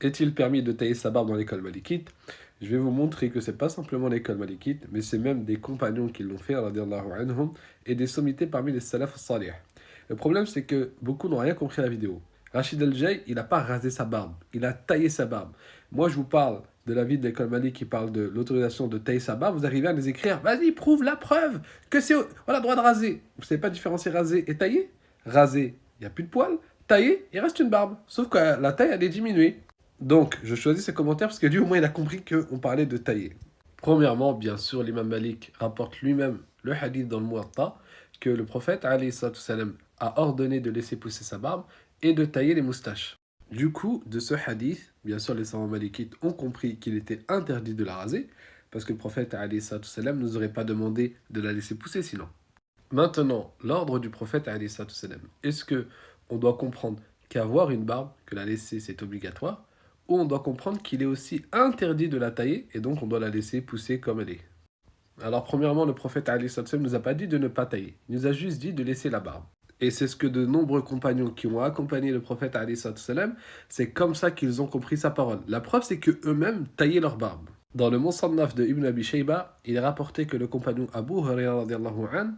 Est-il permis de tailler sa barbe dans l'école malikite? Je vais vous montrer que c'est pas simplement l'école malikite, mais c'est même des compagnons qui l'ont fait, radiallahu anhum, et des sommités parmi les salaf salih. Le problème, c'est que beaucoup n'ont rien compris à la vidéo. Rachid El-Jay, il n'a pas rasé sa barbe, il a taillé sa barbe. Moi, je vous parle de l'avis de l'école Malik qui parle de l'autorisation de tailler sa barbe. Vous arrivez à nous écrire, vas-y, prouve la preuve que c'est on a le droit de raser. Vous savez pas différencier raser et tailler? Raser, il n'y a plus de poils. Tailler, il reste une barbe. Sauf que la taille, elle est diminuée. Donc, je choisis ce commentaire parce que lui, au moins, il a compris qu'on parlait de tailler. Premièrement, bien sûr, l'imam Malik rapporte lui-même le hadith dans le Muwatta que le prophète alayhi salatu wassalam, a ordonné de laisser pousser sa barbe et de tailler les moustaches. Du coup, de ce hadith, bien sûr, les savants malikites ont compris qu'il était interdit de la raser parce que le prophète alayhi salatu wassalam ne nous aurait pas demandé de la laisser pousser sinon. Maintenant, l'ordre du prophète alayhi salatu wassalam, est-ce que on doit comprendre qu'avoir une barbe, que la laisser c'est obligatoire, ou on doit comprendre qu'il est aussi interdit de la tailler et donc on doit la laisser pousser comme elle est? Alors premièrement, le prophète alayhi salatu wassalam nous a pas dit de ne pas tailler, il nous a juste dit de laisser la barbe. Et c'est ce que de nombreux compagnons qui ont accompagné le prophète alayhi salatu wassalam, c'est comme ça qu'ils ont compris sa parole. La preuve, c'est que eux-mêmes taillaient leur barbe. Dans le Musannaf de Ibn Abi Shayba, il est rapporté que le compagnon Abu Hurayra radiallahu anhu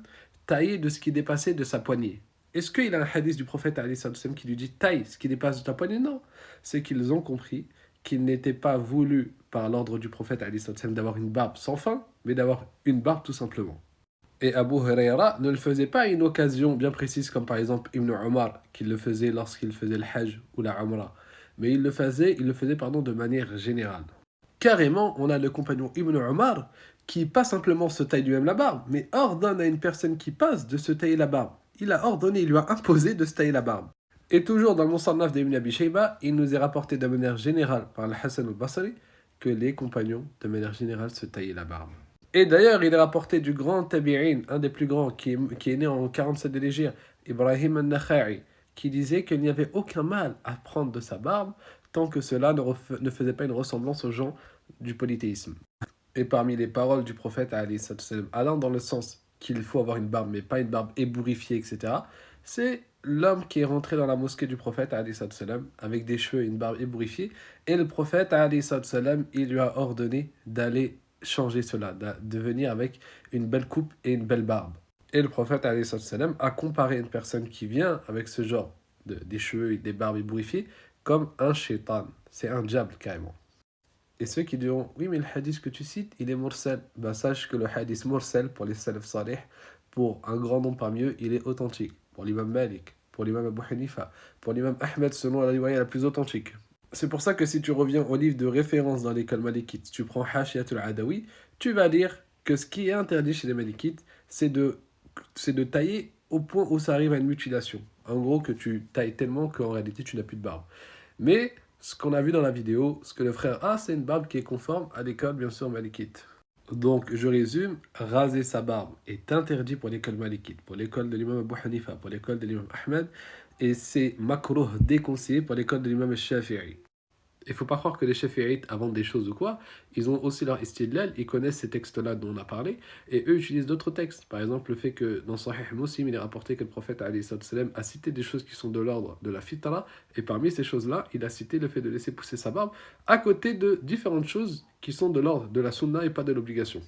taillait de ce qui dépassait de sa poignée. Est-ce qu'il a un hadith du prophète alayhi salatu wassalam qui lui dit taille ce qui dépasse de ta poignée? Non. C'est qu'ils ont compris qu'il n'était pas voulu par l'ordre du prophète alayhi salatu wassalam d'avoir une barbe sans fin, mais d'avoir une barbe tout simplement. Et Abu Huraira ne le faisait pas à une occasion bien précise, comme par exemple Ibn Omar, qui le faisait lorsqu'il faisait le Hajj ou la Umrah. Mais il le faisait de manière générale. Carrément, on a le compagnon Ibn Omar qui pas simplement se taille lui-même la barbe, mais ordonne à une personne qui passe de se tailler la barbe. Il a ordonné, il lui a imposé de se tailler la barbe. Et toujours dans le Musannaf d'Ibn Abi Shayba, il nous est rapporté de manière générale par le Hassan al-Basri que les compagnons, de manière générale, se taillaient la barbe. Et d'ailleurs, il est rapporté du grand tabi'in, un des plus grands, qui est né en 47 de l'Hégire, Ibrahim al-Nakha'i, qui disait qu'il n'y avait aucun mal à prendre de sa barbe tant que cela ne faisait pas une ressemblance aux gens du polythéisme. Et parmi les paroles du prophète, allant dans le sens qu'il faut avoir une barbe, mais pas une barbe ébouriffée, etc., c'est l'homme qui est rentré dans la mosquée du prophète, avec des cheveux et une barbe ébouriffée, et le prophète, il lui a ordonné d'aller changer cela, de venir avec une belle coupe et une belle barbe. Et le prophète a comparé une personne qui vient avec ce genre des cheveux et des barbes ébouriffées comme un shaitan. C'est un diable carrément. Et ceux qui diront, oui mais le hadith que tu cites, il est mursal. Ben, sache que le hadith mursal pour les salaf salih, pour un grand nombre parmi eux, il est authentique. Pour l'imam Malik, pour l'imam Abu Hanifa, pour l'imam Ahmed selon la riwaya la plus authentique. C'est pour ça que si tu reviens au livre de référence dans l'école malikite, tu prends Hashiatul Adawi, tu vas lire que ce qui est interdit chez les malikites, c'est de tailler au point où ça arrive à une mutilation. En gros, que tu tailles tellement qu'en réalité tu n'as plus de barbe. Mais ce qu'on a vu dans la vidéo, ce que le frère a, c'est une barbe qui est conforme à l'école, bien sûr, malikite. Donc, je résume, raser sa barbe est interdit pour l'école malikite, pour l'école de l'imam Abu Hanifa, pour l'école de l'imam Ahmed, et c'est makruh déconseillé pour l'école de l'imam Shafi'i. Il ne faut pas croire que les Shafi'ites inventent des choses ou quoi. Ils ont aussi leur istidlal, ils connaissent ces textes-là dont on a parlé, et eux utilisent d'autres textes. Par exemple, le fait que dans Sahih Muslim, il est rapporté que le prophète salam, a cité des choses qui sont de l'ordre de la fitra, et parmi ces choses-là, il a cité le fait de laisser pousser sa barbe, à côté de différentes choses qui sont de l'ordre de la sunna et pas de l'obligation.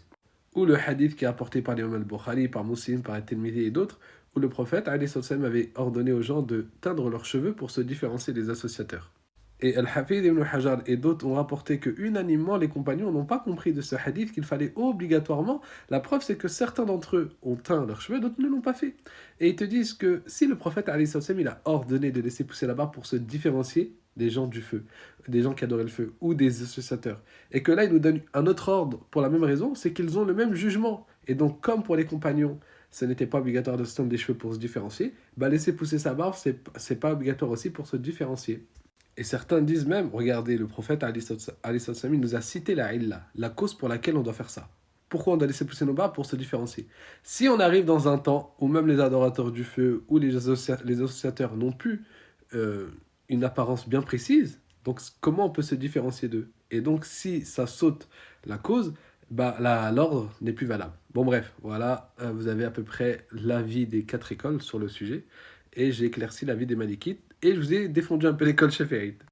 Ou le hadith qui est apporté par l'imam al-Bukhari, par Muslim, par At-Tirmidhi et d'autres, où le prophète salam, avait ordonné aux gens de teindre leurs cheveux pour se différencier des associateurs. Et Al-Hafid ibn Hajar et d'autres ont rapporté que unanimement les compagnons n'ont pas compris de ce hadith qu'il fallait obligatoirement. La preuve c'est que certains d'entre eux ont teint leurs cheveux, d'autres ne l'ont pas fait. Et ils te disent que si le prophète il a ordonné de laisser pousser la barbe pour se différencier des gens du feu, des gens qui adoraient le feu ou des associateurs, et que là il nous donne un autre ordre pour la même raison, c'est qu'ils ont le même jugement. Et donc comme pour les compagnons, ce n'était pas obligatoire de se teindre des cheveux pour se différencier, bah laisser pousser sa barbe, c'est pas obligatoire aussi pour se différencier. Et certains disent même, regardez, le prophète Ali Sassami nous a cité la illa, la cause pour laquelle on doit faire ça. Pourquoi on doit laisser pousser nos barbes? Pour se différencier. Si on arrive dans un temps où même les adorateurs du feu ou les associateurs n'ont plus une apparence bien précise, donc comment on peut se différencier d'eux? Et donc si ça saute la cause, bah, l'ordre n'est plus valable. Bon bref, voilà, vous avez à peu près l'avis des 4 écoles sur le sujet, et j'ai éclairci l'avis des Malikites, et je vous ai défendu un peu l'école Shafi'ite.